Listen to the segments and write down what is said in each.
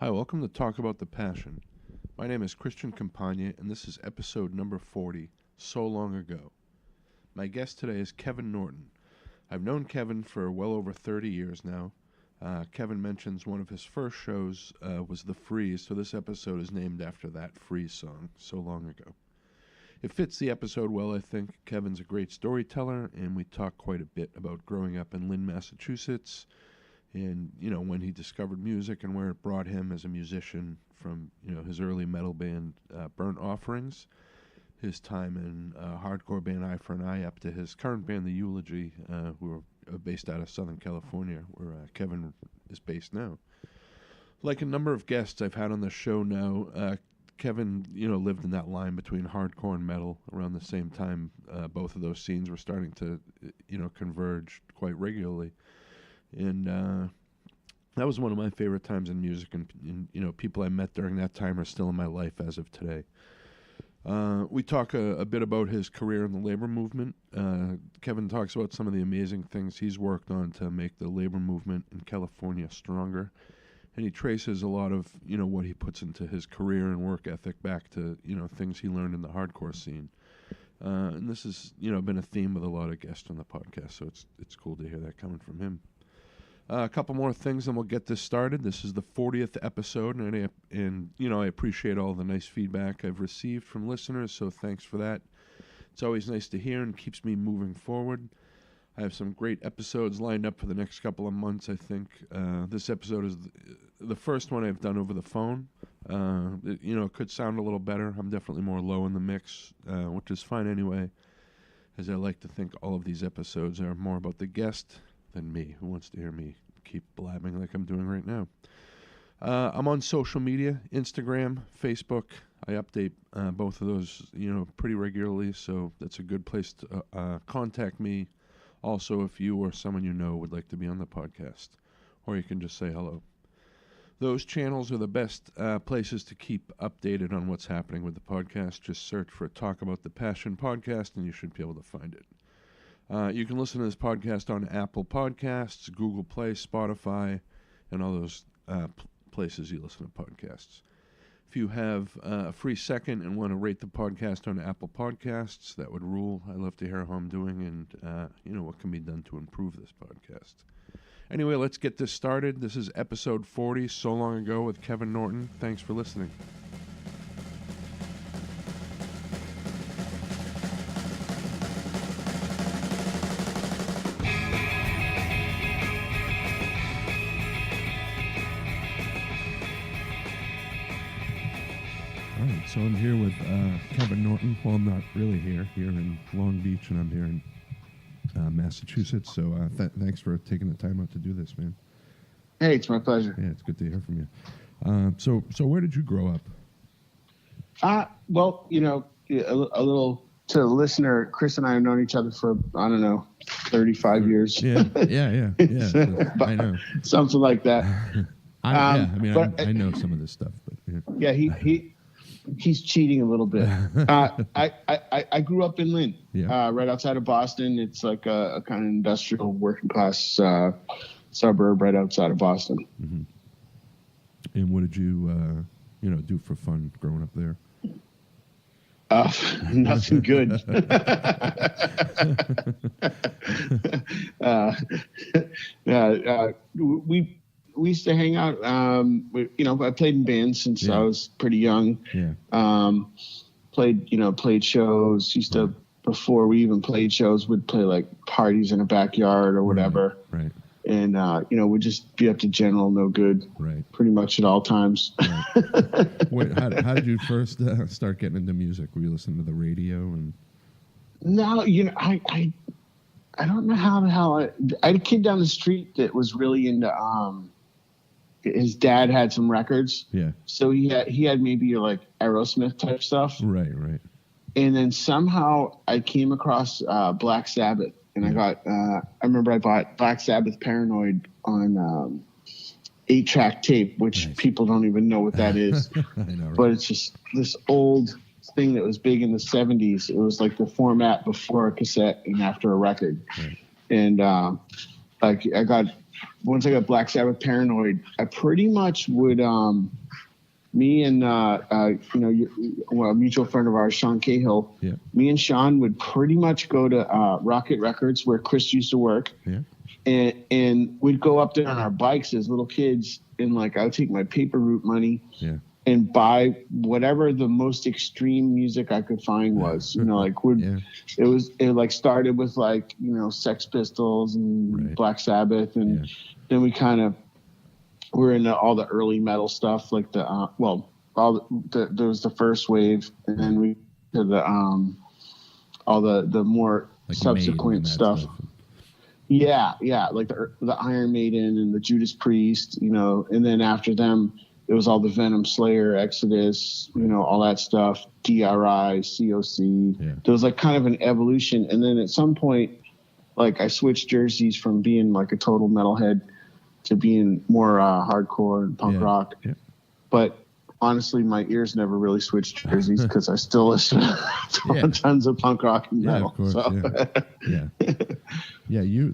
Hi, welcome to Talk About the Passion. My name is Christian Campagna, and this is episode number 40, So Long Ago. My guest today is Kevin Norton. I've known Kevin for well over 30 years now. Kevin mentions one of his first shows was The Freeze, so this episode is named after that Freeze song, So Long Ago. It fits the episode well, I think. Kevin's a great storyteller, and we talk quite a bit about growing up in Lynn, Massachusetts, and when he discovered music and where it brought him as a musician from his early metal band Burnt Offerings, his time in hardcore band Eye for an Eye, up to his current band the Eulogy, who are based out of Southern California, where Kevin is based now. Like a number of guests I've had on the show now, Kevin lived in that line between hardcore and metal around the same time. Both of those scenes were starting to converge quite regularly. And that was one of my favorite times in music, and people I met during that time are still in my life as of today. We talk a bit about his career in the labor movement. Kevin talks about some of the amazing things he's worked on to make the labor movement in California stronger, and he traces a lot of what he puts into his career and work ethic back to things he learned in the hardcore scene. And this has been a theme with a lot of guests on the podcast, so it's cool to hear that coming from him. A couple more things, and we'll get this started. This is the 40th episode, and I appreciate all the nice feedback I've received from listeners, so thanks for that. It's always nice to hear and keeps me moving forward. I have some great episodes lined up for the next couple of months, I think. This episode is the first one I've done over the phone. It could sound a little better. I'm definitely more low in the mix, which is fine anyway, as I like to think all of these episodes are more about the guest than me. Who wants to hear me keep blabbing like I'm doing right now? I'm on social media, Instagram, Facebook. I update both of those, pretty regularly, so that's a good place to contact me. Also, if you or someone would like to be on the podcast, or you can just say hello. Those channels are the best places to keep updated on what's happening with the podcast. Just search for Talk About the Passion podcast, and you should be able to find it. You can listen to this podcast on Apple Podcasts, Google Play, Spotify, and all those places you listen to podcasts. If you have a free second and want to rate the podcast on Apple Podcasts, that would rule. I love to hear how I'm doing and what can be done to improve this podcast. Anyway, let's get this started. This is episode 40, So Long Ago, with Kevin Norton. Thanks for listening. So I'm here with Kevin Norton. Well, I'm not really here in Long Beach, and I'm here in Massachusetts. So thanks for taking the time out to do this, man. Hey, it's my pleasure. Yeah, it's good to hear from you. So where did you grow up? Well, a little to the listener, Chris and I have known each other for, 35 years. Yeah. I know. Something like that. I know some of this stuff, but yeah. He's cheating a little bit. I grew up in Lynn, right outside of Boston. It's like a kind of industrial working class suburb right outside of Boston. Mm-hmm. And what did you, do for fun growing up there? Nothing good. We used to hang out. I played in bands since I was pretty young. Yeah. Played shows. Used to, before we even played shows, we'd play like parties in a backyard or whatever. Right. And we'd just be up to general no good. Right. Pretty much at all times. Right. Wait, how did you first start getting into music? Were you listening to the radio and? No, I don't know how the hell I had a kid down the street that was really into his dad had some records. Yeah. So he had maybe like Aerosmith type stuff. Right. And then somehow I came across Black Sabbath, and I remember I bought Black Sabbath Paranoid on 8-track tape, which people don't even know what that is. I know, right? But it's just this old thing that was big in the 70s. It was like the format before a cassette and after a record. Right. And I got once I got Black Sabbath Paranoid, I pretty much would, me and, a mutual friend of ours, Sean Cahill, me and Sean would pretty much go to Rocket Records where Chris used to work. Yeah. And we'd go up there on our bikes as little kids, and like I would take my paper route money and buy whatever the most extreme music I could find was. You know, like it started with like, you know, Sex Pistols and Black Sabbath, and then we kind of were into all the early metal stuff, like there was the first wave, and then we to the all the more like subsequent stuff. Yeah, like the Iron Maiden and the Judas Priest, you know, and then after them, it was all the Venom, Slayer, Exodus, you know, all that stuff, DRI, COC. Yeah. There was like kind of an evolution, and then at some point, like I switched jerseys from being like a total metalhead to being more hardcore and punk rock. Yeah. But honestly, my ears never really switched jerseys because I still listen to tons of punk rock and metal. Of course,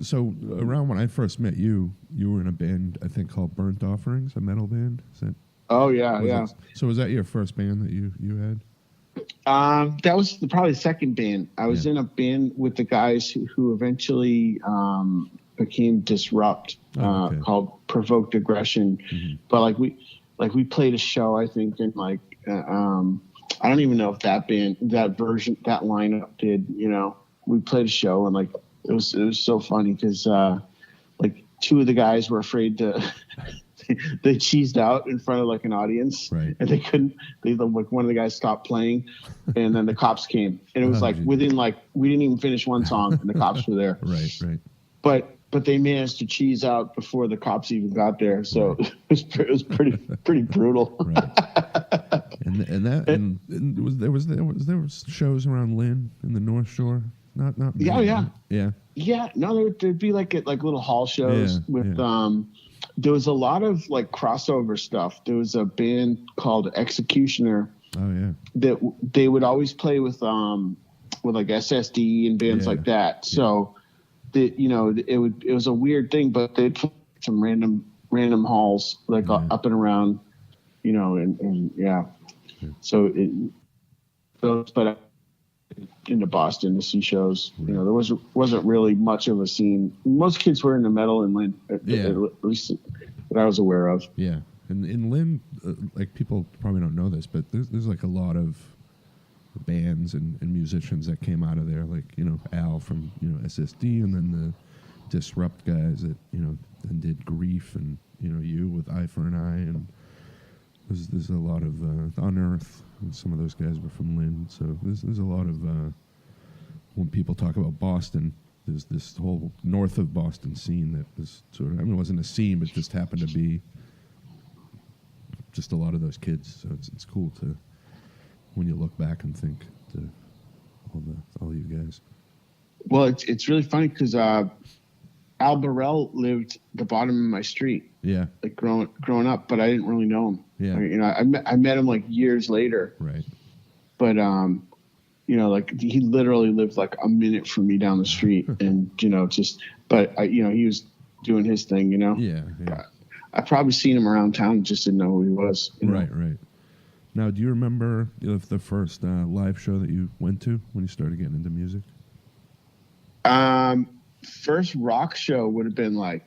So around when I first met you, you were in a band I think called Burnt Offerings, a metal band. Is that? Oh yeah. So was that your first band that you had? That was probably the second band. I was in a band with the guys who eventually became Disrupt, called Provoked Aggression. Mm-hmm. But we played a show, I think, and like I don't even know if that lineup did. You know, we played a show, and like it was so funny because like two of the guys were afraid to. They cheesed out in front of like an audience, and they couldn't. Like one of the guys stopped playing, and then the cops came, and it was within like we didn't even finish one song, and the cops were there. Right. But they managed to cheese out before the cops even got there, so it was pretty brutal. And there was shows around Lynn in the North Shore. Not yeah. No, there'd be like little hall shows with there was a lot of like crossover stuff. There was a band called Executioner. Oh yeah. That they would always play with like SSD and bands like that. So that, you know, it was a weird thing, but they'd play some random halls like up and around, you know, and So but into Boston to see shows. You know, there wasn't really much of a scene. Most kids were into metal in Lynn, at least that I was aware of. Yeah, and in Lynn, like people probably don't know this, but there's like a lot of bands and musicians that came out of there. Like, you know, Al from, you know, SSD, and then the Disrupt guys that, you know, then did Grief, and, you know, you with Eye for an Eye, and there's a lot of Unearth, and some of those guys were from Lynn. So there's a lot of when people talk about Boston, there's this whole north of Boston scene that was sort of, I mean, it wasn't a scene, but just happened to be just a lot of those kids. So it's cool to, when you look back and think to all you guys. Well, it's really funny because Al Burrell lived the bottom of my street. Yeah, like growing up, but I didn't really know him. Yeah, you know, I met him like years later. Right. But you know, like he literally lived like a minute from me down the street, and you know, you know, he was doing his thing. You know. Yeah. I probably seen him around town, just didn't know who he was. You know? Right. Now, do you remember the first live show that you went to when you started getting into music? First rock show would have been like,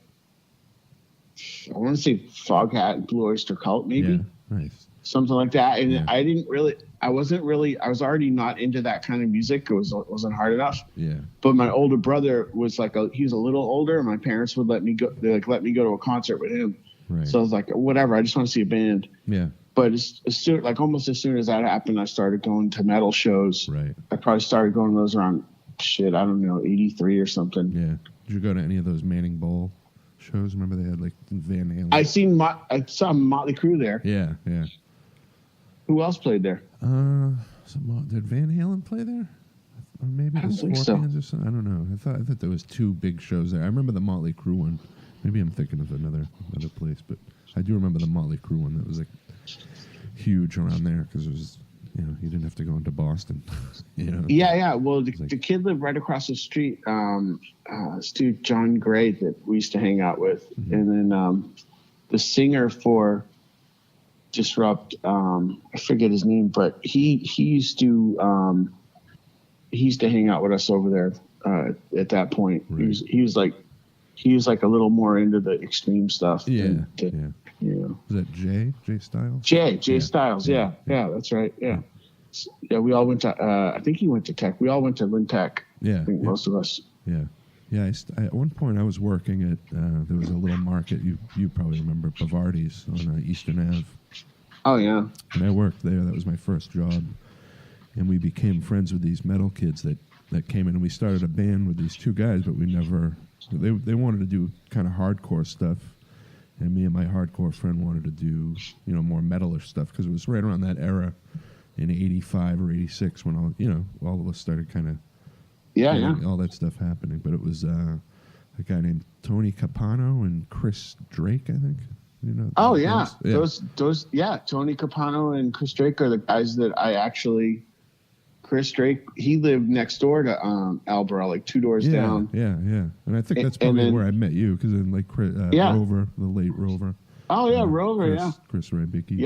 I want to say Foghat and Blue Oyster Cult, maybe. Yeah, nice. Something like that. And I was already not into that kind of music. It wasn't hard enough. Yeah. But my older brother was like, he was a little older, and my parents would let me go to a concert with him. Right. So I was like, whatever, I just want to see a band. Yeah. But almost as soon as that happened, I started going to metal shows. Right. I probably started going to those around, I don't know, 83 or something. Yeah. Did you go to any of those Manning Bowl shows? Remember they had like Van Halen? I saw Motley Crue there. Yeah. Who else played there? Did Van Halen play there? Or maybe the Scorpions or something? I don't know. I thought there was two big shows there. I remember the Motley Crue one. Maybe I'm thinking of another place, but I do remember the Motley Crue one that was like huge around there because it was, you didn't have to go into Boston. Yeah. Well, the kid lived right across the street. This dude John Gray that we used to hang out with, and then the singer for Disrupt, I forget his name, but he used to hang out with us over there at that point. Right. He was like a little more into the extreme stuff. Yeah. Was that Jay Styles? Jay Styles. Yeah, that's right. Yeah. We all went to. I think he went to Tech. We all went to Lynn Tech. Yeah, I think most of us. Yeah. At one point, I was working at. There was a little market. You probably remember Bavardi's on Eastern Ave. Oh yeah. And I worked there. That was my first job, and we became friends with these metal kids that came in, and we started a band with these two guys, but we never. They wanted to do kind of hardcore stuff. And me and my hardcore friend wanted to do, more metalish stuff because it was right around that era in 85 or 86 when all of us started kind of all that stuff happening. But it was a guy named Tony Capano and Chris Drake, I think. Oh yeah. Those Tony Capano and Chris Drake are the guys that I actually. Chris Drake, he lived next door to Alborough, like 2 doors down. Yeah. And I think that's probably where I met you, because then Rover, the late Rover. Oh yeah, Rover, Chris Rybicki.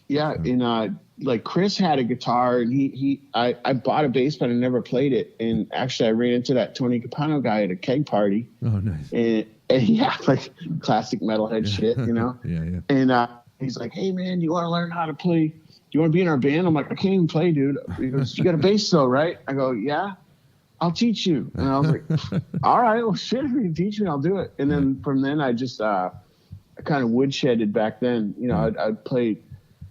Yeah. And like Chris had a guitar, and I bought a bass, but I never played it. And actually, I ran into that Tony Capano guy at a keg party. Oh, nice. And like classic metalhead shit, Yeah. And he's like, "Hey man, do you want to learn how to play? You want to be in our band?" I'm like, "I can't even play, dude." He goes, "You got a bass though, right?" I go, "Yeah, I'll teach you." And I was like, "All right, well, shit, if you can teach me, I'll do it." And then from then, I just I kind of woodshedded back then. I'd play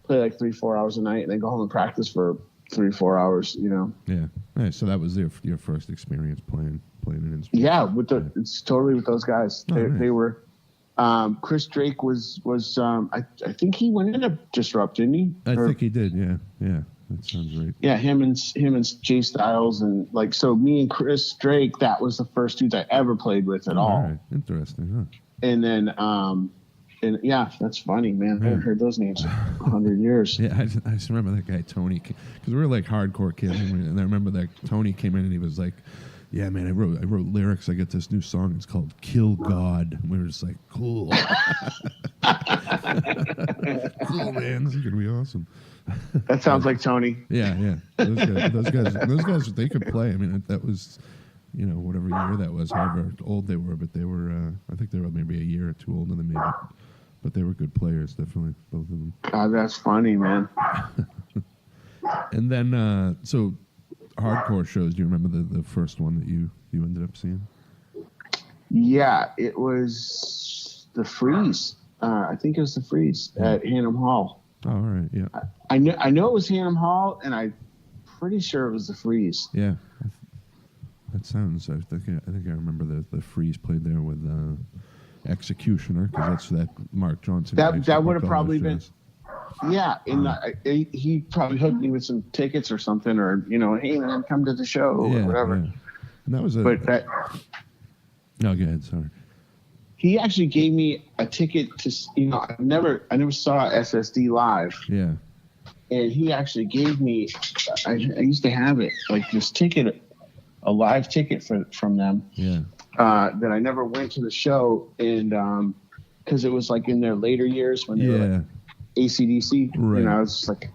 like 3-4 hours a night, and then go home and practice for 3-4 hours. Yeah. Nice. So that was your first experience playing an instrument. Yeah, it's totally with those guys. Nice. They were. Chris Drake was I think he went into Disrupt, didn't he? I think he did. Yeah. That sounds right. Yeah, him and Jay Styles, and so me and Chris Drake, that was the first dudes I ever played with at all. All right. Interesting, huh? And then and yeah, that's funny, man. I haven't heard those names in 100 years. Yeah, I just remember that guy Tony, because we were like hardcore kids, and I remember that Tony came in and he was like, "Yeah, man, I wrote lyrics. I got this new song. It's called Kill God." And we were just like, "Cool." Cool, man. This is going to be awesome. That sounds like Tony. Yeah. Those guys, they could play. I mean, that was, whatever year that was, however old they were, but they were, I think they were maybe a year or two older than me, but they were good players, definitely, both of them. God, that's funny, man. And then, so hardcore shows, do you remember the first one that you ended up seeing? Yeah, it was the Freeze. I think it was the Freeze at Hannum Hall. Oh, all right, yeah. I know it was Hannum Hall, and I'm pretty sure it was the Freeze. Yeah, that sounds. I think I remember the Freeze played there with Executioner, because that's that Mark Johnson. That would have probably been. Yeah, and he probably hooked me with some tickets or something, or hey man, come to the show or whatever. Yeah. And that was No, go ahead. Sorry. He actually gave me a ticket to. I never saw SSD live. Yeah. And he actually gave me. I used to have it, like this ticket, a live ticket from them. Yeah. That I never went to the show, and because it was like in their later years when they were like AC/DC. Right. I was just like,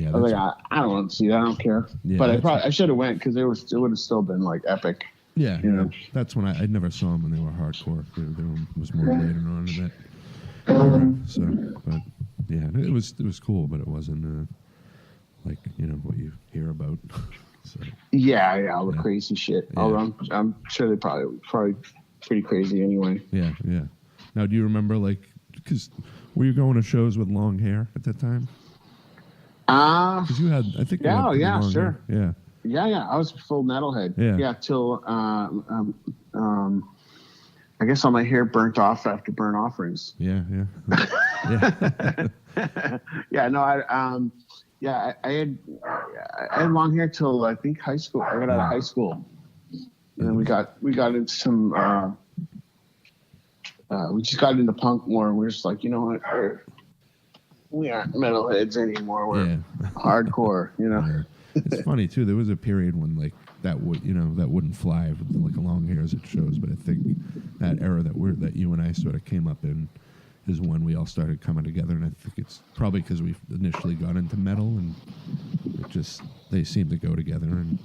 I was like, I don't want to see that. I don't care. Yeah, but I should have went, because it would have still been like epic. Yeah, that's when I never saw them when they were hardcore. They was more later on in that era. So, but yeah, it was cool, but it wasn't like what you hear about. So, yeah, all the crazy shit. Yeah. Although I'm sure they probably pretty crazy anyway. Yeah. Now, do you remember, because were you going to shows with long hair at that time? Because you had, I think. Yeah, sure. Hair. Yeah. Yeah. I was full metalhead. Yeah. Till I guess all my hair burnt off after burnt offerings. Yeah. Yeah. No, I had long hair till I think high school. I got out of high school, and then we got into some. We just got into punk more, and we were just like, you know what? we aren't metalheads anymore. We're hardcore, you know. Yeah. It's funny too. There was a period when like that wouldn't fly with like long hair as it shows. But I think that era that you and I sort of came up in is when we all started coming together, and I think it's probably because we initially got into metal, and they seem to go together, and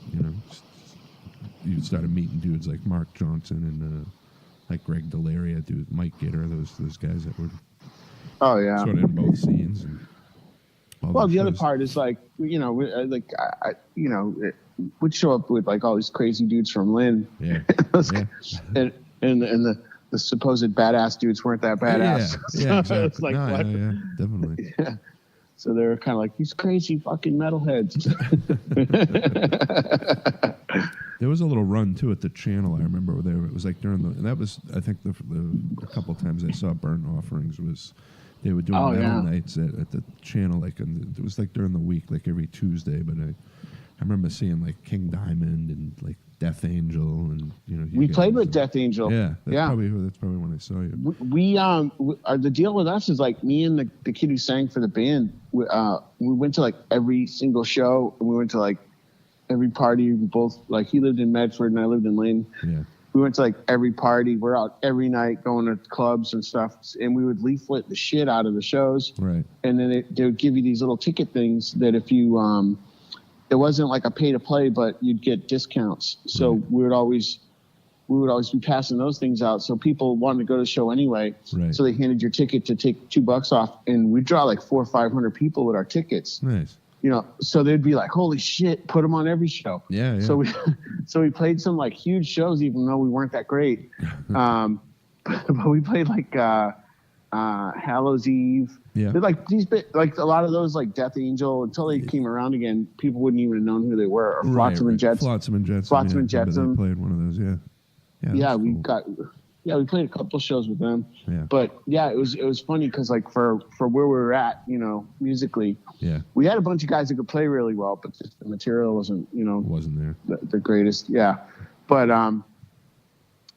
you started meeting dudes like Mark Johnson and like Greg Delaria, Mike Gitter, those guys that were sort of in both scenes. And well, the other part is like we'd show up with like all these crazy dudes from Lynn, and the supposed badass dudes weren't that badass. Yeah, exactly. It's like, what? Yeah, definitely. Yeah. So they were kind of like these crazy fucking metalheads. There was a little run too at the channel. I remember it was like and that was I think a couple times I saw Burnt Offerings was they were doing metal nights at the channel, like, and it was like during the week, like every Tuesday. But I remember seeing like King Diamond and like Death Angel, and we played with Death Angel. Yeah, that's probably when I saw you. We the deal with us is like me and the kid who sang for the band. We went to like every single show, and we went to like every party. We both, like, he lived in Medford and I lived in Lynn. Yeah. We went to like every party. We're out every night going to clubs and stuff, and we would leaflet the shit out of the shows. Right. And then they would give you these little ticket things that if you it wasn't like a pay to play, but you'd get discounts. So we would always be passing those things out. So people wanted to go to the show anyway. Right. So they handed your ticket to take $2 off, and we draw like 400 or 500 people with our tickets. Nice. So they'd be like, holy shit, put them on every show. Yeah. So we played some like huge shows, even though we weren't that great. But we played like Hallows Eve. Yeah. Like like a lot of those, like Death Angel, until they came around again, people wouldn't even have known who they were. Or Flotsam and Jetsam. Flotsam and Jetsam. Flotsam and Jetsam. They played one of those. Yeah. Yeah, we cool. we played a couple shows with them. Yeah. But yeah, it was funny because like for where we were at, musically, we had a bunch of guys that could play really well, but just the material wasn't wasn't there the greatest. Yeah. But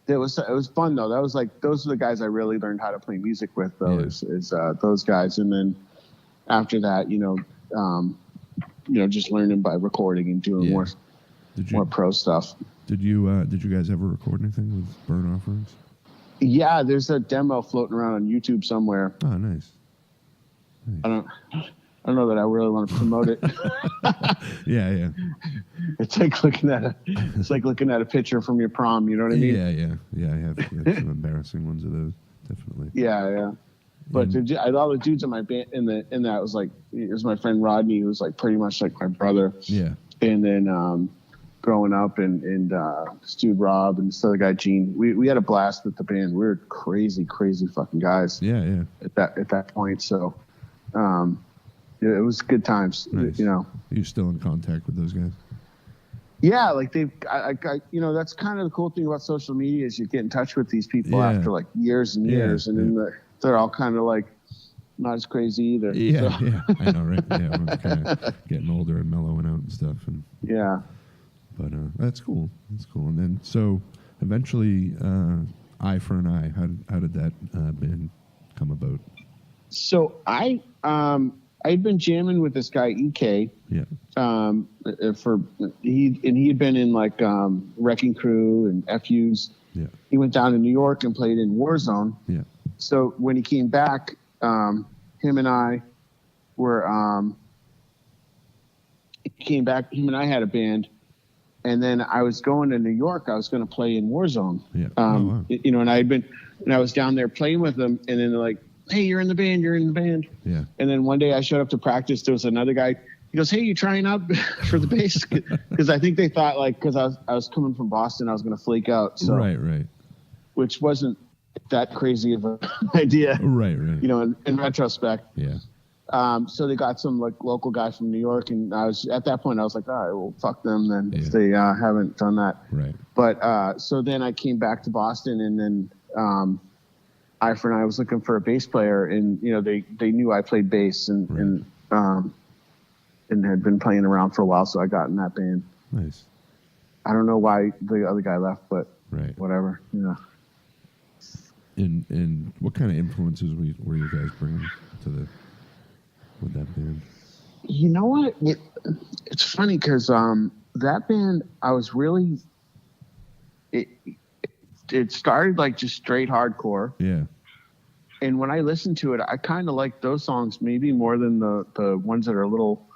it was fun though. That was like, those are the guys I really learned how to play music with though, is those guys. And then after that, just learning by recording and doing more pro stuff. Did you guys ever record anything with Burnt Offerings? Yeah, there's a demo floating around on YouTube somewhere. Oh, nice. I don't know that I really want to promote it. Yeah. It's like looking at a picture from your prom. You know what I mean? Yeah. I have some embarrassing ones of those, definitely. Yeah. But all the dudes in my band in that was like, it was my friend Rodney, who was like pretty much like my brother. Yeah. And then growing up, and this dude Rob and this other guy Gene, we had a blast with the band. We were crazy fucking guys. Yeah. At that point, so it was good times. Nice. Are you still in contact with those guys? Yeah, like that's kind of the cool thing about social media, is you get in touch with these people after like years and years, and then they're all kind of like not as crazy either. Yeah, I know, right? Yeah, everyone's kind of getting older and mellowing out and stuff, and but that's cool. And then so eventually, Eye for an Eye. How did that band come about? So I'd been jamming with this guy EK. Yeah. He had been in like Wrecking Crew and FUs. Yeah. He went down to New York and played in Warzone. Yeah. So when he came back, him and I had a band, and then I was going to New York. I was going to play in Warzone. Yeah. And I was down there playing with them, and then they're like, hey, you're in the band. Yeah. And then one day I showed up to practice. There was another guy. He goes, hey, you trying out for the bass? Because I think they thought, like, because I was coming from Boston, I was going to flake out. So, right. Which wasn't that crazy of an idea. Right. In retrospect. Yeah. So they got some like local guy from New York, and at that point I was like, all right, well, fuck them then if they haven't done that. Right. But so then I came back to Boston, and then Eye for an Eye was looking for a bass player, and they knew I played bass and had been playing around for a while, so I got in that band. Nice. I don't know why the other guy left, but whatever. And what kind of influences were you guys bringing to with that band? You know what? It's funny because that band, I was really it started like just straight hardcore. Yeah. And when I listened to it, I kind of like those songs maybe more than the ones that are a little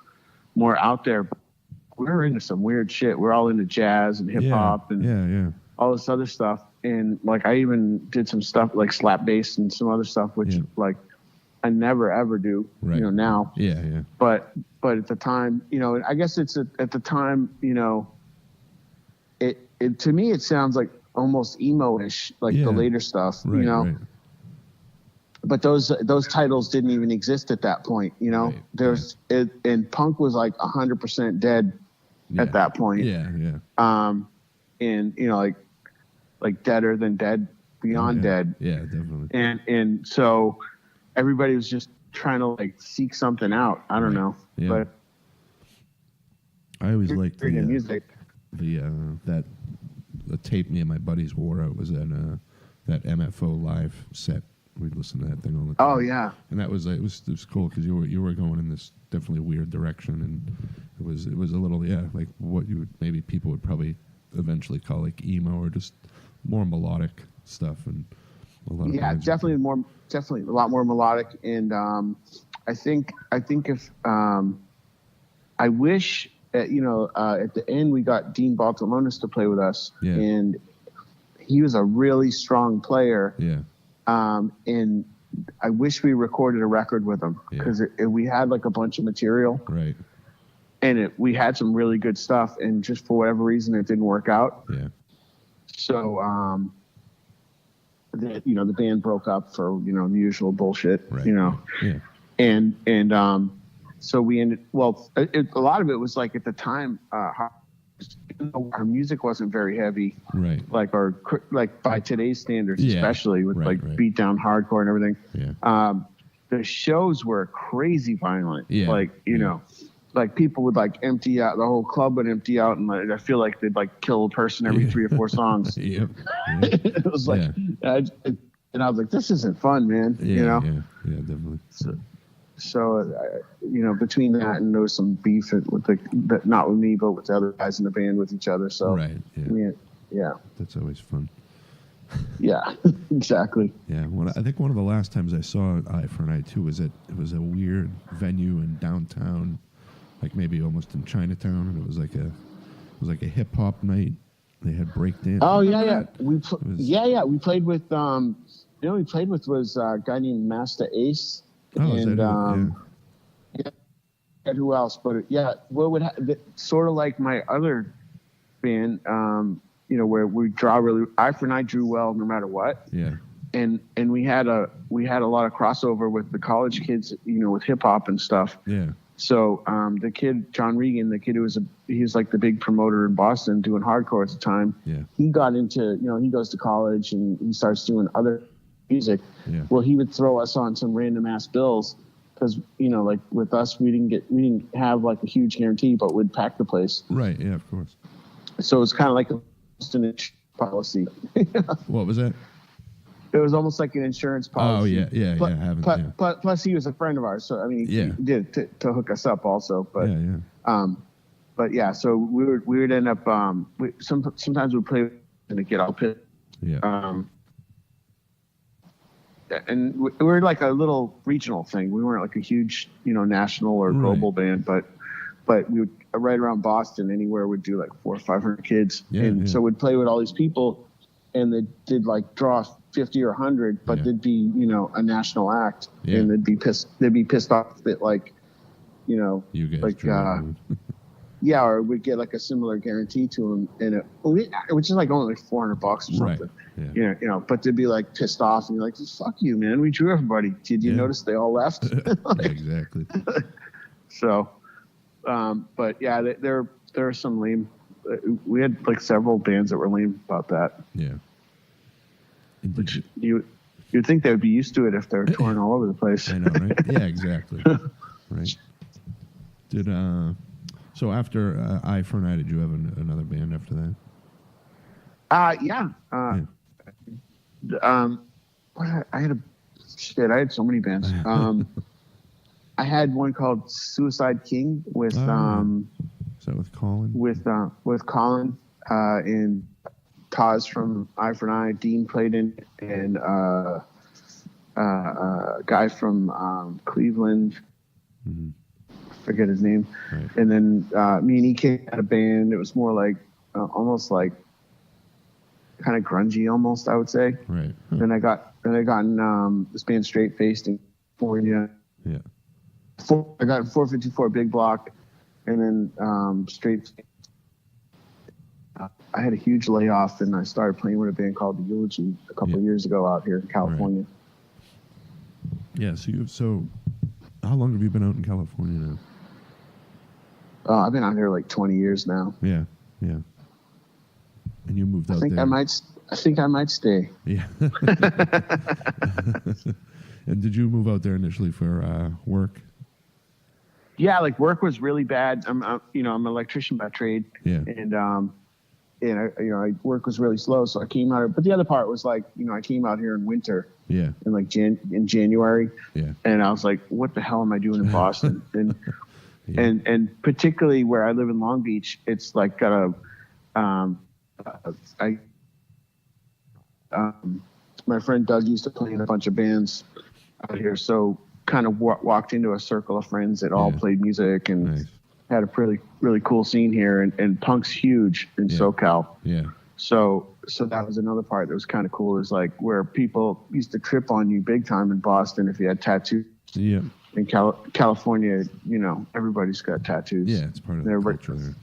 more out there. But we're into some weird shit. We're all into jazz and hip hop and all this other stuff. And like I even did some stuff like slap bass and some other stuff, which like I never ever do, now. Yeah, yeah. But at the time, I guess it's at the time, it to me it sounds like almost emo-ish, like the later stuff, Right. But those titles didn't even exist at that point, Right. There's and punk was like 100% dead at that point. Yeah. And like Deader Than Dead, Beyond Dead. Yeah, definitely. And so everybody was just trying to like seek something out. I don't know. Yeah. But I always liked the music. The tape me and my buddies wore out was that MFO live set. We'd listen to that thing all the time. Oh yeah. And that was it was cool because you were going in this definitely weird direction, and it was a little like what you would maybe people would probably eventually call like emo or just more melodic stuff, and a lot of definitely a lot more melodic. And I think if I wish at the end we got Dean Baltimonis to play with us, and he was a really strong player. Yeah. And I wish we recorded a record with him because we had like a bunch of material, right? And we had some really good stuff, and just for whatever reason it didn't work out. Yeah. So the band broke up for the usual bullshit, right. Yeah. And so we ended. Well, a lot of it was like at the time, our music wasn't very heavy, right? Like by today's standards, especially with beat down hardcore and everything. Yeah. The shows were crazy violent. Yeah. Like like people would like empty out, the whole club would empty out, and I feel like they'd like kill a person every 3 or 4 songs. It was like, and I was like, this isn't fun, man. Yeah, definitely. So between that and there was some beef with not with me, but with the other guys in the band with each other. So right, yeah. That's always fun. Yeah, exactly. Yeah, I think one of the last times I saw Eye for an Eye too was it was a weird venue in downtown, like maybe almost in Chinatown, and it was like a hip hop night. They had breakdance. Oh yeah. We played with we played with was a guy named Master Ace. Oh, and who else? But sort of like my other band, where we draw really. Eye for an Eye drew well no matter what. Yeah. And we had a lot of crossover with the college kids, with hip hop and stuff. Yeah. So the kid John Regan, the kid who he was like the big promoter in Boston doing hardcore at the time. Yeah. He got into he goes to college and he starts doing other music. Yeah. Well, he would throw us on some random ass bills because like with us we didn't have like a huge guarantee, but we'd pack the place. Right. Yeah. Of course. So it's kind of like a policy. What was that? It was almost like an insurance policy. Oh yeah. Plus he was a friend of ours, so I mean he did to hook us up also. But but yeah, so we would end up sometimes we'd play in the Get Out Pit. Yeah. And we were like a little regional thing. We weren't like a huge, national or global band, but we would right around Boston, anywhere we'd do like 400 or 500 kids. So we'd play with all these people, and they did like draw 50 or 100, but they'd be, a national act, and they'd be pissed off that like, you guys or we'd get like a similar guarantee to them, which is like only like $400 or something. Right. Yeah. But they'd be like pissed off, and you're like, "Fuck you, man! We drew everybody. Did you notice they all left?" Exactly. So, but yeah, there are some lame. We had like several bands that were lame about that. Yeah. Which you'd think they would be used to it if they're touring all over the place. I know, right? Yeah, exactly. Right. Did so after Eye for an Eye, did you have another band after that? I had so many bands. I had one called Suicide King with Is that with Colin? With Colin and Taz from Eye for an Eye. Dean played in it, and a guy from Cleveland. Mm-hmm. Forget his name. Right. And then me and EK had a band. It was more like almost like kind of grungy, almost, I would say. Right. Huh. Then I got in this band Straight Faced in California. Yeah. I got 454 Big Block, and then Straight. I had a huge layoff, and I started playing with a band called the Eulogy a couple of years ago out here in California. Right. Yeah. So how long have you been out in California now? I've been out here like 20 years now. Yeah. Yeah. And you moved out there. I think I might stay. Yeah. And did you move out there initially for work? Yeah, like work was really bad. I'm an electrician by trade. Yeah. And work was really slow, so I came out. But the other part was like, I came out here in winter. Yeah. In like in January. Yeah. And I was like, what the hell am I doing in Boston? And yeah. and particularly where I live in Long Beach, it's like got my friend Doug used to play in a bunch of bands out here, so kind of walked into a circle of friends that all played music and had a really cool scene here, and punk's huge in SoCal. Yeah. So that was another part that was kind of cool, is like where people used to trip on you big time in Boston if you had tattoos. Yeah. In California, everybody's got tattoos. Yeah, it's part of the culture there.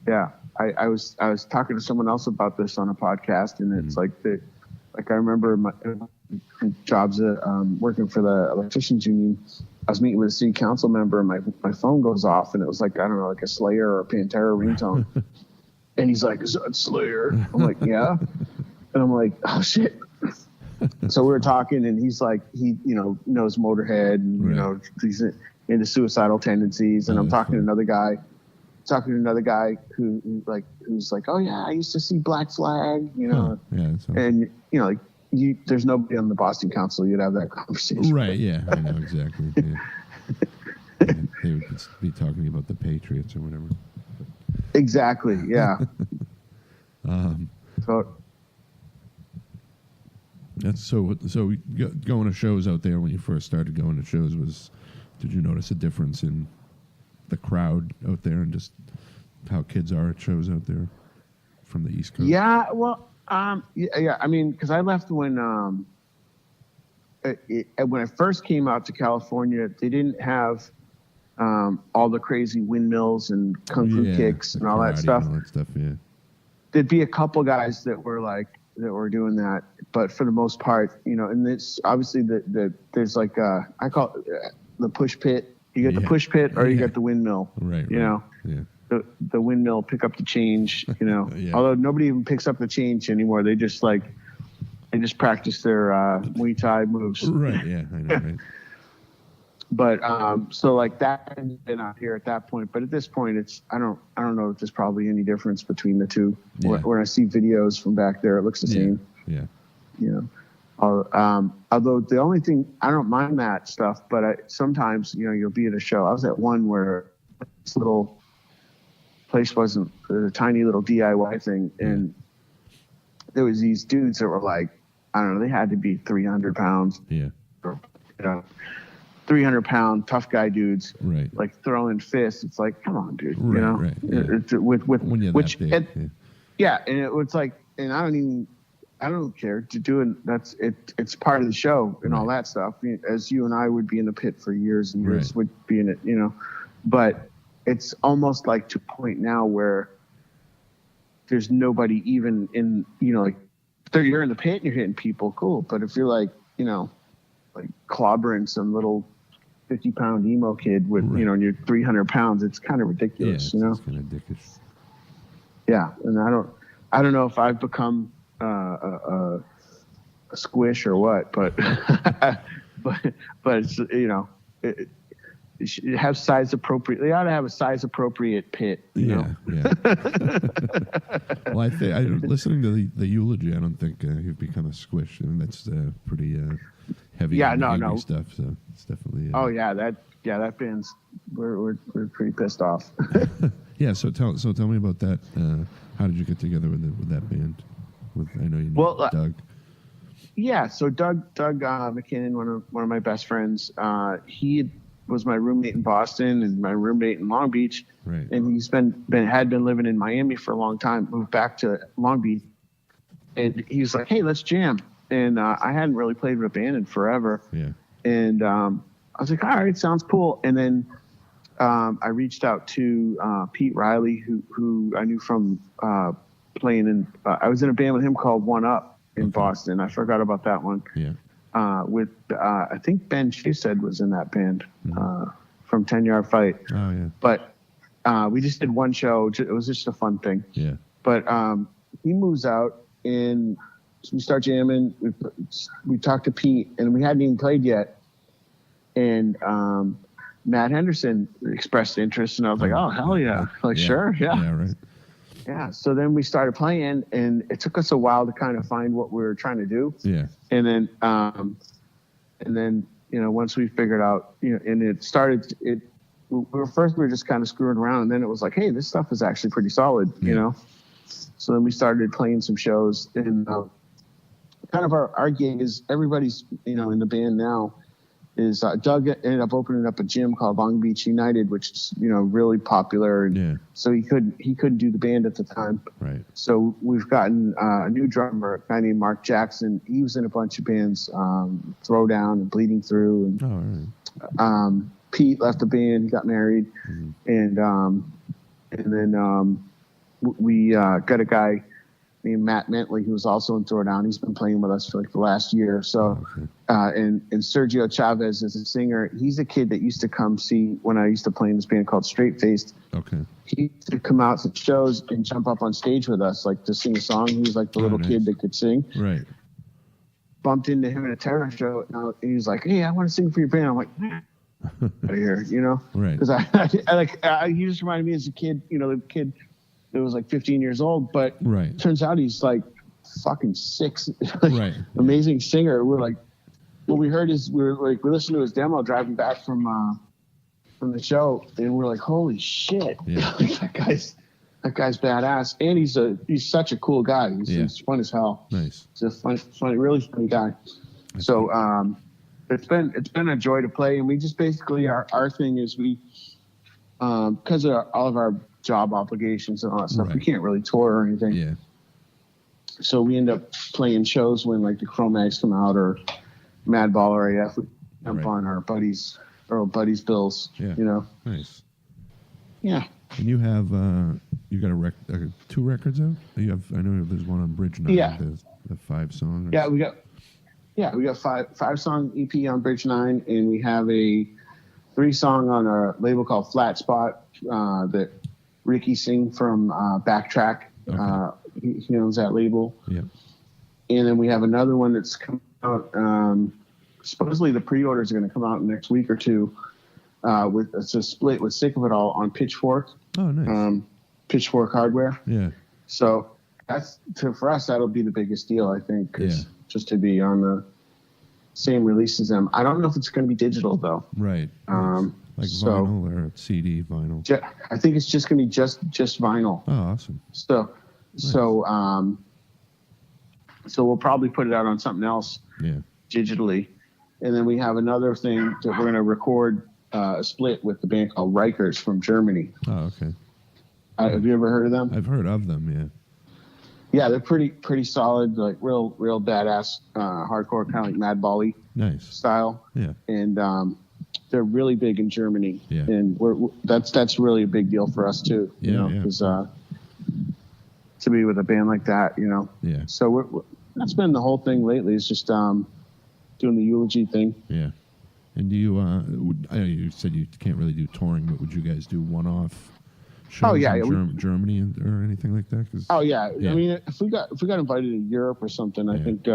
Yeah. I was talking to someone else about this on a podcast, and it's like I remember my jobs working for the electricians union. I was meeting with a city council member, and my phone goes off, and it was like, I don't know, like a Slayer or a Pantera ringtone. And he's like, "Is that Slayer?" I'm like, "Yeah." And I'm like, "Oh shit." So we were talking, and he's like, he knows Motorhead, and he's into suicidal tendencies, and I'm talking to another guy. Who's like, "Oh yeah, I used to see Black Flag," and there's nobody on the Boston Council you'd have that conversation. Right? Yeah, I know exactly. Yeah. They would be talking about the Patriots or whatever. Exactly. Yeah. So going to shows out there when you first started going to shows, did you notice a difference in the crowd out there and just how kids are at shows out there from the East Coast? Yeah, well, yeah. I mean, because I left when I first came out to California, they didn't have all the crazy windmills and kung fu kicks and all that stuff. And all that stuff, yeah. There'd be a couple guys that were doing that, but for the most part, and it's obviously there's like I call it the push pit. You get the push pit, or you get the windmill. Right. Yeah. The windmill, pick up the change. Although nobody even picks up the change anymore. They just practice their Muay Thai moves. Right. Yeah. I know. Right. But so like that had been out here at that point. But at this point, I don't know if there's probably any difference between the two. Yeah. When I see videos from back there, it looks the same. Yeah. Although the only thing, I don't mind that stuff, but sometimes you'll be at a show. I was at one where this little place wasn't a tiny little DIY thing, and there was these dudes that were like, I don't know, they had to be 300 pounds. Yeah. 300-pound tough guy dudes, right? Like throwing fists. It's like, come on, dude. Right. Yeah. With when you're which that big, and it was like, and I don't care to do it. It's part of the show and all that stuff. As you and I would be in the pit for years and years, would be in it, but it's almost like to a point now where there's nobody even in, like you're in the pit and you're hitting people, cool. But if you're like, like clobbering some little 50-pound emo kid with, and you're 300 pounds, it's kind of ridiculous, It's kind of ridiculous. Yeah. And I don't know if I've become a squish or what, but it's, it should have size appropriate. They ought to have a size appropriate pit. Yeah. Well, I think listening to the eulogy, I don't think you've become a squish, and that's pretty heavy, angry stuff. So it's definitely. That band's we're pretty pissed off. Yeah. So tell me about that. How did you get together with that band? I know you know Doug. Yeah. So Doug McKinnon, one of my best friends. He was my roommate in Boston and my roommate in Long Beach. Right. And he's had been living in Miami for a long time. Moved back to Long Beach, and he was like, "Hey, let's jam." And I hadn't really played with a band in forever. Yeah. And I was like, all right, sounds cool. And then I reached out to Pete Riley, who I knew from playing in. I was in a band with him called One Up in Boston. I forgot about that one. Yeah. With I think Ben Chused was in that band from 10 Yard Fight. Oh yeah. But we just did one show. It was just a fun thing. Yeah. But he moves out and we start jamming. We talked to Pete, and we hadn't even played yet. And Matt Henderson expressed interest, and I was like, "Oh hell yeah!" Sure, yeah. Yeah, right. Yeah. So then we started playing, and it took us a while to kind of find what we were trying to do. Yeah. And then once we figured out, and it started. We were just kind of screwing around, and then it was like, "Hey, this stuff is actually pretty solid," So then we started playing some shows, and kind of our gig is everybody's in the band now is Doug ended up opening up a gym called Long Beach United, which is really popular, and so he couldn't do the band at the time. Right. So we've gotten a new drummer, a guy named Mark Jackson. He was in a bunch of bands, Throwdown and Bleeding Through, and Pete left the band, got married, and then we got a guy named Matt Mentley, who was also in Throwdown. He's been playing with us for like the last year or so. And Sergio Chavez is a singer. He's a kid that used to come see when I used to play in this band called Straight Faced. Okay. He used to come out to shows and jump up on stage with us, like to sing a song. He was like the little kid that could sing. Right. Bumped into him at a terror show, and he was like, "Hey, I want to sing for your band." I'm like, out of here, Right. Because he just reminded me as a kid, the kid that was like 15 years old, but turns out he's like fucking six, amazing singer. We're like, what we heard is we listened to his demo driving back from the show, and we're like, holy shit, that guy's badass, and he's such a cool guy. He's fun as hell. Nice. He's a funny, really funny guy. So it's been a joy to play, and we just basically our thing is we because of all of our job obligations and all that stuff, we can't really tour or anything. Yeah. So we end up playing shows when like the Cro-Mags come out or Madball or AF. We jump on our buddies' bills. Yeah. Nice. Yeah. And you have you got two records out? I know there's one on Bridge 9. Yeah. The 5-song. Yeah, we got five song EP on Bridge 9, and we have a 3-song on a label called Flat Spot that Ricky Singh from Backtrack. Okay. He owns that label. Yeah. And then we have another one that's coming out. Supposedly the pre-orders are going to come out next week or two. It's a split with Sick of It All on Pitchfork. Oh, nice. Pitchfork Hardware. Yeah. So for us, that'll be the biggest deal, I think. Just to be on the same release as them. I don't know if it's going to be digital though. Right. Like vinyl or CD vinyl. I think it's just going to be just vinyl. Oh, awesome. So we'll probably put it out on something else. Yeah. Digitally, and then we have another thing that we're going to record a split with the band called Rikers from Germany. Oh, okay. Have you ever heard of them? I've heard of them. Yeah. Yeah, they're pretty solid, like real badass hardcore, kind of like Madball-y style. Yeah. And they're really big in Germany. Yeah. And that's really a big deal for us too. Because to be with a band like that, Yeah. So that's been the whole thing lately. Is just doing the Eulogy thing. Yeah. And do you? I know you said you can't really do touring, but would you guys do one-off shows in Germany or anything like that? Oh yeah. I mean, if we got invited to Europe or something, I think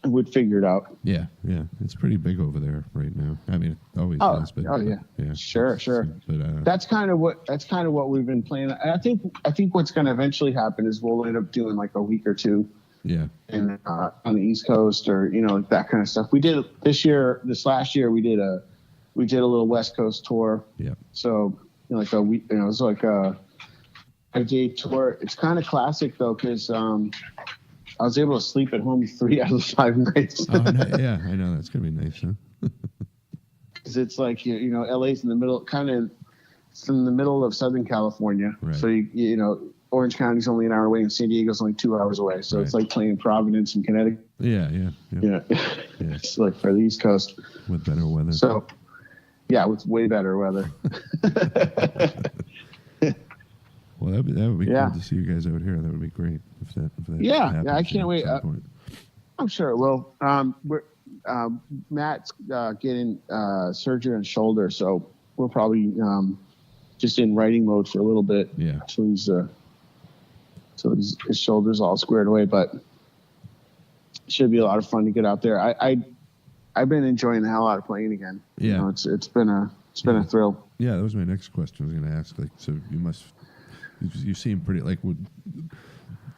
we'd figure it out. Yeah, yeah, it's pretty big over there right now. I mean, it always has been. Oh yeah, sure. But that's kind of what we've been planning. I think what's going to eventually happen is we'll end up doing like a week or two Yeah. And on the East Coast, or like that kind of stuff. We did this last year, we did a little West Coast tour. Yeah. So like a week, it was like a 5-day tour. It's kind of classic though, because I was able to sleep at home 3 out of the 5 nights. Oh, no, yeah, I know that's gonna be nice, huh? Because it's like LA's in the middle, it's in the middle of Southern California. Right. So Orange County's only an hour away, and San Diego's only 2 hours away. So It's like playing Providence and Connecticut. Yeah. It's like for the East Coast With better weather. So, yeah, with way better weather. Well, that would be cool to see you guys out here. That would be great if that happens. I can't wait. I'm sure it will. Matt's getting surgery on shoulder, so we're probably just in writing mode for a little bit. Yeah. So his shoulder's all squared away, but it should be a lot of fun to get out there. I've been enjoying the hell out of playing again. Yeah. It's been a thrill. Yeah, that was my next question. I was going to ask. So you seem pretty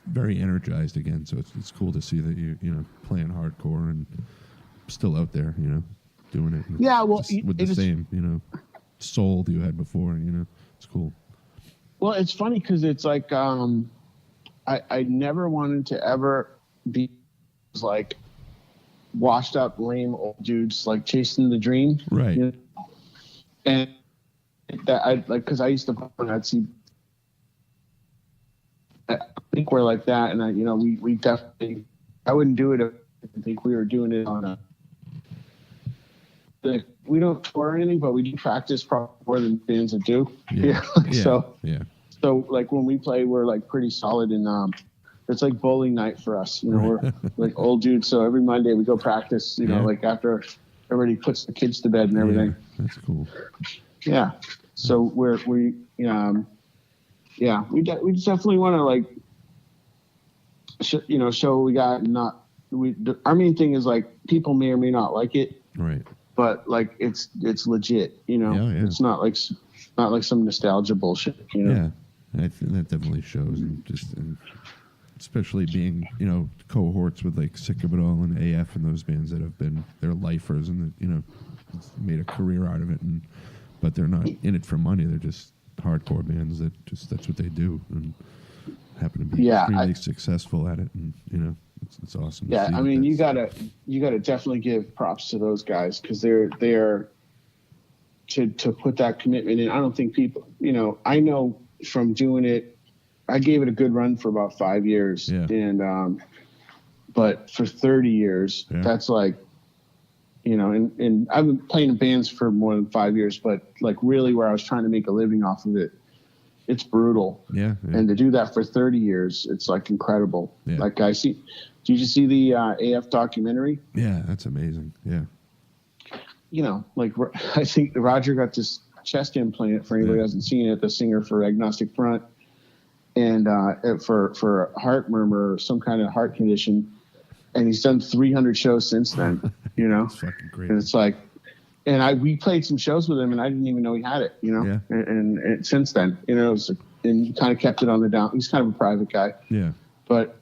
very energized again. So it's cool to see that you playing hardcore and still out there, doing it. Yeah, well, with the same soul that you had before. It's cool. Well, it's funny because it's like I never wanted to ever be like washed up, lame old dudes like chasing the dream, right? And that because I used to I'd see. I think we're like that, and we definitely. I wouldn't do it if I didn't think we were doing it on we don't tour or anything, but we do practice probably more than bands that do. Yeah. So like when we play, we're like pretty solid, and it's like bowling night for us. We're like old dudes. So every Monday we go practice. Like after everybody puts the kids to bed and everything. Yeah, that's cool. Yeah. So we definitely want to like show what we got, and our main thing is like people may or may not like it. Right. But like it's legit, Yeah. It's not like some nostalgia bullshit, Yeah, I think that definitely shows, and especially being cohorts with like Sick of It All and AF and those bands that have been they're lifers and made a career out of it, but they're not in it for money. They're just hardcore bands that's what they do and happen to be extremely successful at it, and it's awesome. Yeah, I mean, you gotta definitely give props to those guys because they're to put that commitment in. I don't think people, I know from doing it, I gave it a good run for about 5 years, and but for 30 years, that's like, and I've been playing in bands for more than 5 years, but like really where I was trying to make a living off of it, it's brutal. Yeah. And to do that for 30 years, it's like incredible. Yeah. Like did you see the AF documentary? Yeah, that's amazing. Yeah. Like I think Roger got this chest implant, for anybody who hasn't seen it, the singer for Agnostic Front, and for heart murmur, some kind of heart condition. And he's done 300 shows since then, That's fucking great. And it's like, and we played some shows with him, and I didn't even know he had it, Yeah. And since then, it was, and he kind of kept it on the down. He's kind of a private guy. Yeah. But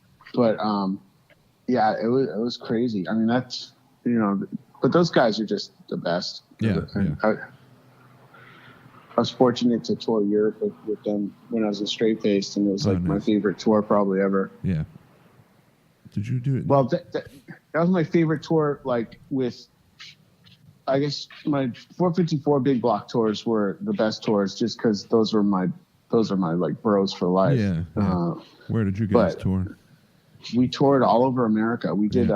yeah, it was crazy. I mean, that's, but those guys are just the best. Yeah. I was fortunate to tour Europe with them when I was in Straight Faced, and it was my favorite tour probably ever. Yeah. Did you do it? Well, that was my favorite tour, like with, I guess my 454 big block tours were the best tours just because those are my like bros for life. Yeah. Where did you guys tour? We toured all over America. We did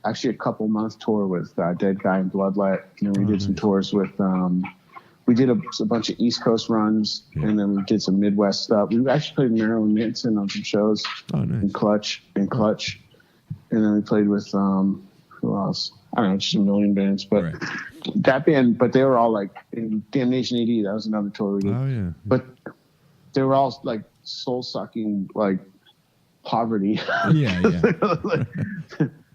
actually a couple month tour with Dead Guy and Bloodlet. We did some tours with we did a bunch of East Coast runs, and then we did some Midwest stuff. We actually played Marilyn Manson on some shows. Oh, nice. And Clutch, and then we played with who else? I don't know, just a million bands, but that band. But they were all like in Damnation AD. That was another tour we did. Oh yeah. But they were all like soul sucking, like poverty. Yeah.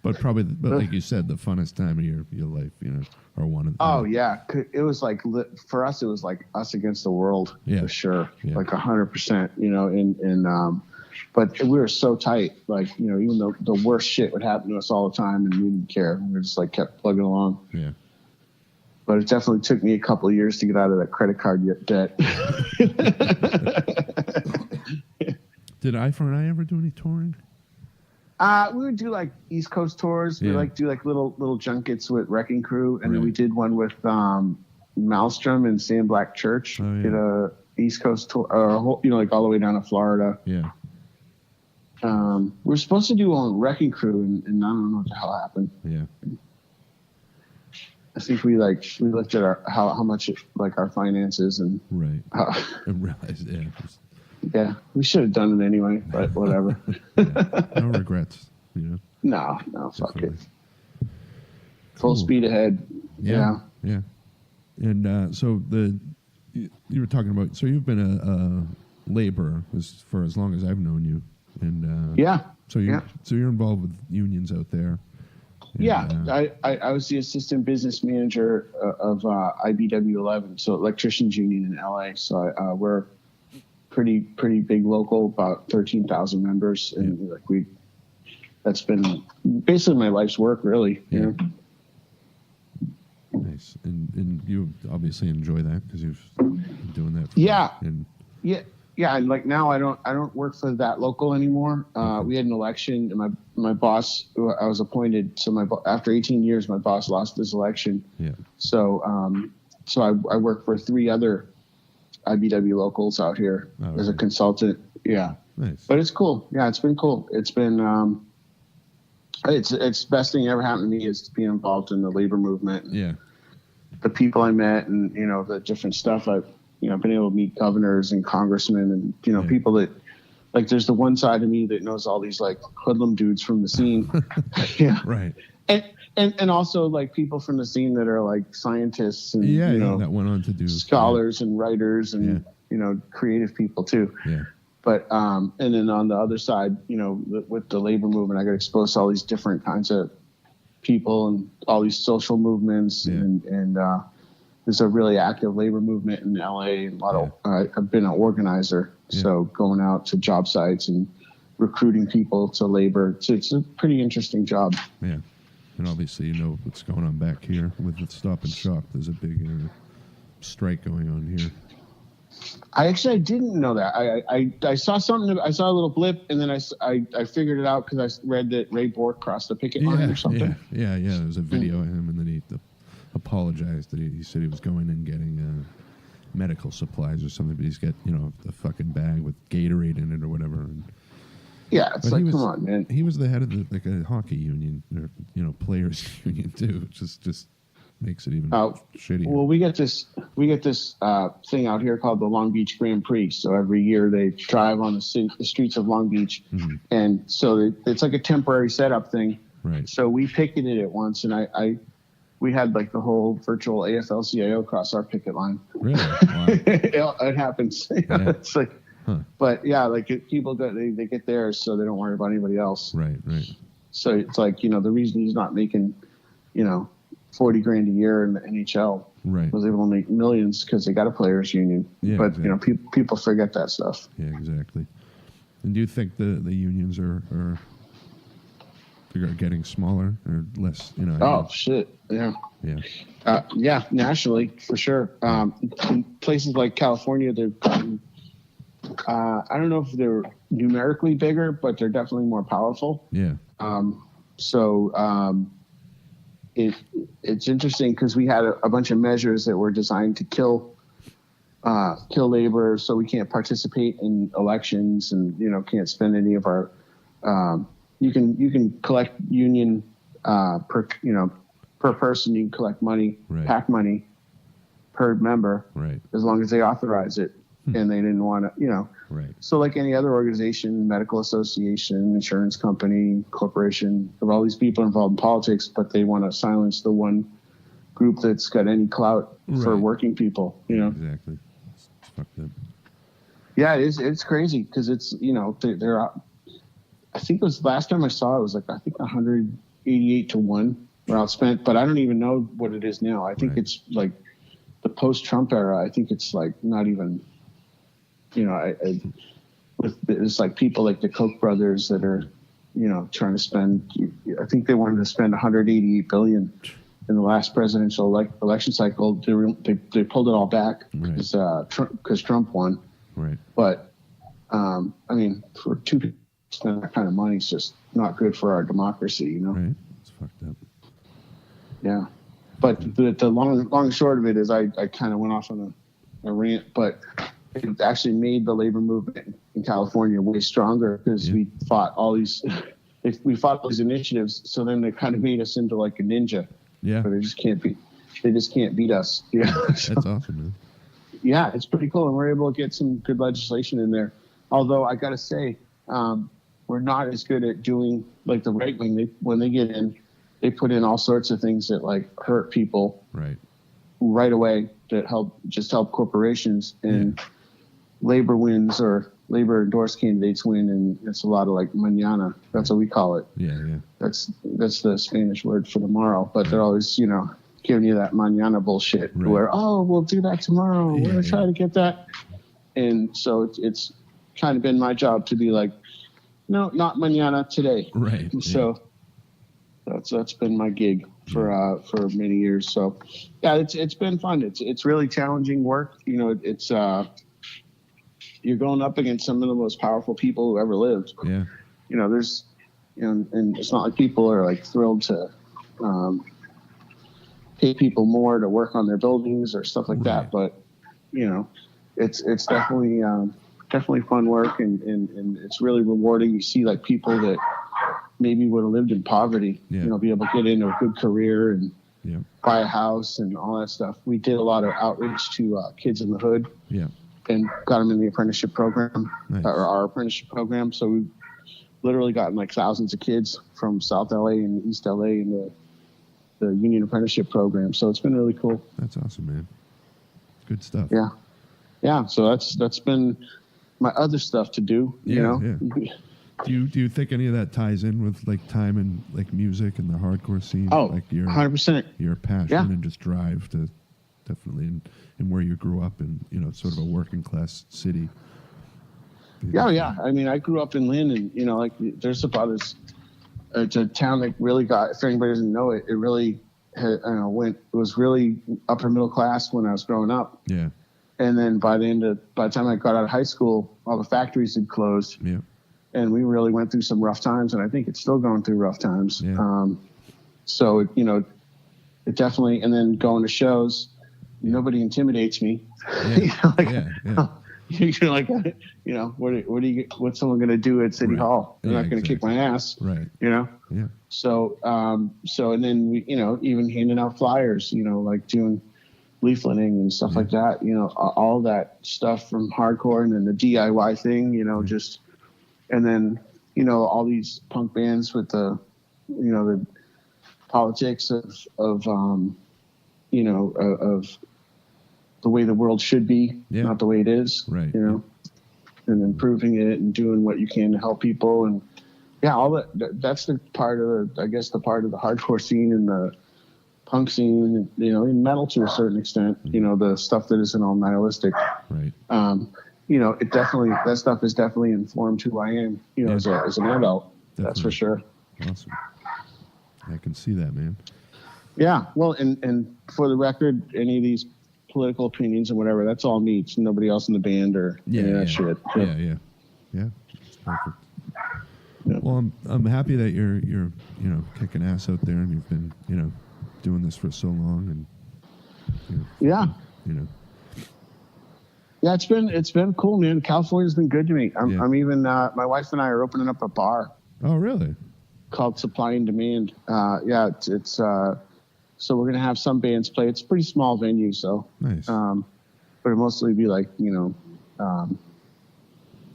But like you said, the funnest time of your life, or one of them. Oh yeah, it was like for us, it was like us against the world, for sure, like 100%. but we were so tight, like, you know, even though the worst shit would happen to us all the time and we didn't care. We just like kept plugging along. Yeah. But it definitely took me a couple of years to get out of that credit card debt. Did I ever do any touring? We would do like East Coast tours. We like do like little junkets with Wrecking Crew, and then we did one with Maelstrom and Sam Black Church. Did a East Coast tour, you know, like all the way down to Florida. Yeah. We were supposed to do one Wrecking Crew, and I don't know what the hell happened. Yeah. I think we looked at how much our finances and and realized yeah, we should have done it anyway, but whatever. No regrets, you know. No, fuck it. Full speed ahead. Yeah. And so you were talking about, so you've been a laborer for as long as I've known you, and so you're involved with unions out there. And, I was the assistant business manager of IBW 11, so Electricians Union in LA. So we're pretty big local, about 13,000 members, and that's been basically my life's work, really. You know? Nice, and you obviously enjoy that because you've been doing that. And like now I don't work for that local anymore. We had an election, and my boss, who I was appointed, so after 18 years, my boss lost this election. Yeah. So I work for 3 other IBW locals out here as a consultant. Yeah. Nice. But it's cool. Yeah, it's been cool. It's been it's the best thing ever happened to me is to be involved in the labor movement. Yeah. The people I met, and you know, the different stuff I've been able to meet governors and congressmen, and you know, people that like. There's the one side of me that knows all these like hoodlum dudes from the scene. Yeah. Right. And also like people from the scene that are like scientists and that went on to do scholars and writers and you know, creative people too. Yeah. But and then on the other side, you know, with the labor movement, I got exposed to all these different kinds of people and all these social movements, and there's a really active labor movement in LA. I've been an organizer, so going out to job sites and recruiting people to labor. So it's a pretty interesting job. Yeah. And obviously, you know what's going on back here with the Stop and Shop. There's a big strike going on here. I didn't know that. I saw something. I saw a little blip, and then I figured it out because I read that Ray Bork crossed the picket line or something. Yeah. There was a video of him, and then he apologized that he said he was going and getting medical supplies or something, but he's got, you know, a fucking bag with Gatorade in it or whatever. And, it's like, come on, man. He was the head of a hockey union, or, you know, players union too, which just makes it even shittier. Well, we get this thing out here called the Long Beach Grand Prix. So every year they drive on the streets of Long Beach, and so it's like a temporary setup thing. Right. So we picketed it once, and we had like the whole virtual AFL-CIO cross our picket line. Really? Wow. It happens. Yeah. It's like. But yeah, like people they get theirs, so they don't worry about anybody else. Right. So it's like, you know, the reason he's not making, you know, $40,000 a year in the NHL, was able to make millions because they got a players union. Yeah, but you know, people forget that stuff. Yeah, exactly. And do you think the unions are getting smaller or less? You know. Oh shit! Yeah. Yeah, nationally for sure. In places like California, they're. I don't know if they're numerically bigger, but they're definitely more powerful. Yeah. It's interesting because we had a bunch of measures that were designed to kill labor, so we can't participate in elections, and you know, can't spend any of our. You can collect union per person. You can collect money, PAC money per member, as long as they authorize it. And they didn't want to, you know. Right. So like any other organization, medical association, insurance company, corporation, there are all these people involved in politics, but they want to silence the one group that's got any clout for working people, you know. Exactly. It's fucked up. Yeah, it's crazy because it's, you know, they're I think it was last time I saw it was like, I think 188 to 1 were outspent, but I don't even know what it is now. I think it's like the post-Trump era. I think it's like not even. You know, it's like people like the Koch brothers that are, trying to spend. I think they wanted to spend 188 billion in the last presidential election cycle. They pulled it all back because Trump won. Right. But I mean, for two people to spend that kind of money is just not good for our democracy. Right. It's fucked up. Yeah. But the long and short of it is, I kind of went off on a rant, but it actually made the labor movement in California way stronger because we fought all these initiatives. So then they kind of made us into like a ninja. Yeah. But they just can't beat us. Yeah. That's awesome, man. Yeah, it's pretty cool, and we're able to get some good legislation in there. Although I got to say, we're not as good at doing like the right wing. When they get in, they put in all sorts of things that like hurt people right away that help corporations, and labor wins or labor endorsed candidates win, and it's a lot of like mañana. That's what we call it. Yeah. That's the Spanish word for tomorrow, but they're always, giving you that mañana bullshit where, we'll do that tomorrow. We're going to try to get that. And so it's kind of been my job to be like, no, not mañana, today. Right. So that's been my gig for many years. So yeah, it's been fun. It's really challenging work. It's you're going up against some of the most powerful people who ever lived. Yeah. There's, and it's not like people are like thrilled to pay people more to work on their buildings or stuff like that. But, it's definitely fun work, and it's really rewarding. You see like people that maybe would have lived in poverty, be able to get into a good career and buy a house and all that stuff. We did a lot of outreach to kids in the hood and got them in the apprenticeship program, or our apprenticeship program. So we literally gotten like thousands of kids from South LA and East LA into the union apprenticeship program. So it's been really cool. That's awesome, man. Good stuff. Yeah. So that's been my other stuff to do. Yeah. Do you think any of that ties in with like time and like music and the hardcore scene? Oh, like your 100%. Your passion and just drive to definitely in where you grew up in, sort of a working class city. Yeah. I mean, I grew up in Lynn, and like there's about this. It's a town that really got. If anybody doesn't know it, it really was really upper middle class when I was growing up. Yeah. And then by the time I got out of high school, all the factories had closed. Yeah. And we really went through some rough times, and I think it's still going through rough times. Yeah. So it definitely. And then going to shows, nobody intimidates me. Yeah. You're like, what's someone going to do at City Hall? They're not going to kick my ass. Right. Yeah. So, and then we, even handing out flyers, like doing leafleting and stuff like that, all that stuff from hardcore, and then the DIY thing, and then, all these punk bands with the politics of the way the world should be, not the way it is, right. And improving it and doing what you can to help people. And all that's the part of the hardcore scene and the punk scene, in metal to a certain extent, the stuff that isn't all nihilistic. Right. That stuff has definitely informed who I am, as an adult. Definitely. That's for sure. Awesome. I can see that, man. Yeah. Well, and for the record, any of these political opinions and whatever, that's all me. It's nobody else in the band or any of that shit. Yeah. It's perfect. Yeah. Well, I'm happy that you're kicking ass out there, and you've been doing this for so long, and Yeah, it's been cool, man. California's been good to me. I'm even my wife and I are opening up a bar. Oh, really? Called Supply and Demand. It's so we're gonna have some bands play. It's a pretty small venue, so nice. But it'll mostly be like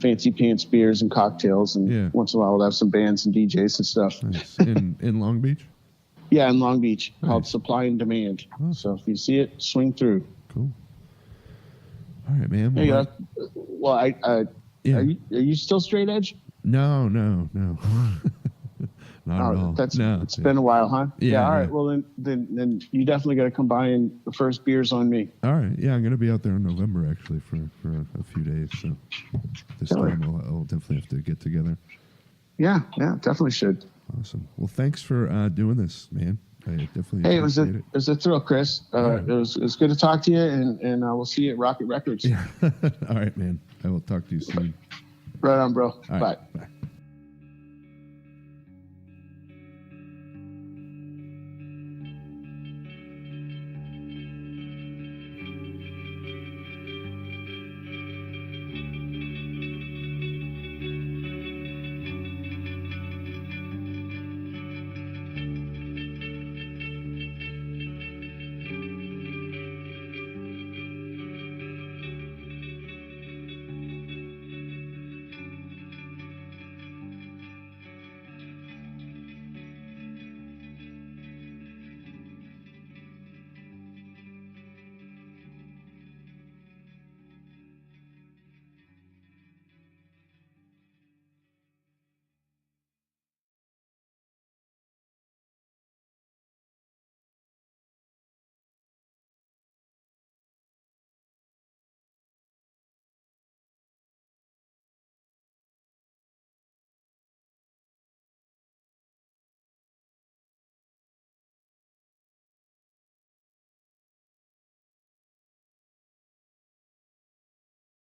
fancy pants beers and cocktails, and once in a while we'll have some bands and DJs and stuff. Nice. In Long Beach? Yeah, in Long Beach, called Supply and Demand. Oh. So if you see it, swing through. Cool. All right, man. Are you still straight edge? No. not at all. It's been a while, huh? Yeah. All right. Well, then you definitely got to come by, and the first beer's on me. All right. Yeah, I'm going to be out there in November actually for a few days. So this time I'll definitely have to get together. Yeah, definitely should. Awesome. Well, thanks for doing this, man. I definitely. Hey, it was a thrill, Chris. It was good to talk to you, and we'll see you at Rocket Records. Yeah. All right, man. I will talk to you soon. Right on, bro. Right. Bye. Bye.